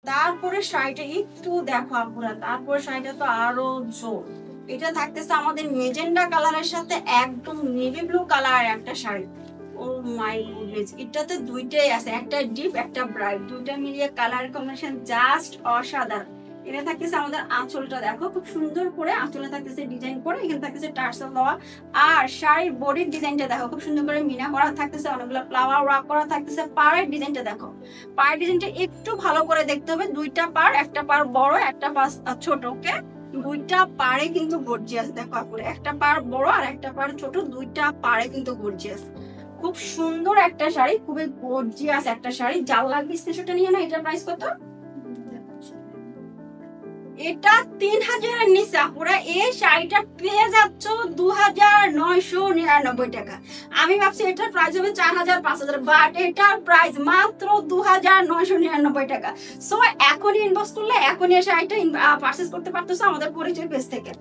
তারপরে শাড়িটা একটু দেখো আপুরা, তারপরে শাড়িটা তো আরো জোর। এটা থাকতেছে আমাদের মেজেন্ডা কালারের সাথে একদম নেভি ব্লু কালার একটা শাড়ি। ও মাই গুডনেস, এটাতে দুইটাই আছে, একটা ডিপ একটা ব্রাইট, দুইটা মিলিয়ে কালার কম্বিনেশন জাস্ট অসাধারণ। এটা থাকতেছে আমাদের আঁচলটা দেখো খুব সুন্দর করে আঁচলে থাকতেছে ডিজাইন করে, এখানে থাকতেছে টার্সেল দেওয়া। আর শাড়ির বডির ডিজাইনটা দেখো খুব সুন্দর করে মিনা করা থাকতেছে, অনেকগুলো ফ্লাওয়ার ওয়ার্ক করা থাকতেছে। পাড়ের ডিজাইনটা দেখো, পাড় ডিজাইনটা একটু ভালো করে দেখতে হবে, দুইটা পাড়, একটা পাড় বড় একটা পাড় ছোট। ওকে, দুইটা পাড়ে কিন্তু গর্জিয়াস দেখো আপুরে, একটা পাড় বড় আর একটা পাড় ছোট, দুইটা পাড়ে কিন্তু গর্জিয়াস। খুব সুন্দর একটা শাড়ি, খুবই গর্জিয়াস একটা শাড়ি। জাল লাগবে স্ক্রিনশটটা নিয়ে না। এটার প্রাইস কত? এটা 3000-এর নিচে আপুরা। এই শাড়িটা পেয়ে যাচ্ছ 2999 টাকা। আমি ভাবছি এটার প্রাইস হবে 4000-5000, বাট এটার প্রাইস মাত্র 2999 টাকা। সো এখনই ইনবক্স করলে এখনই এই শাড়িটা পারচেস করতে পারতেছো আমাদের পরিচয় পেজ থেকে।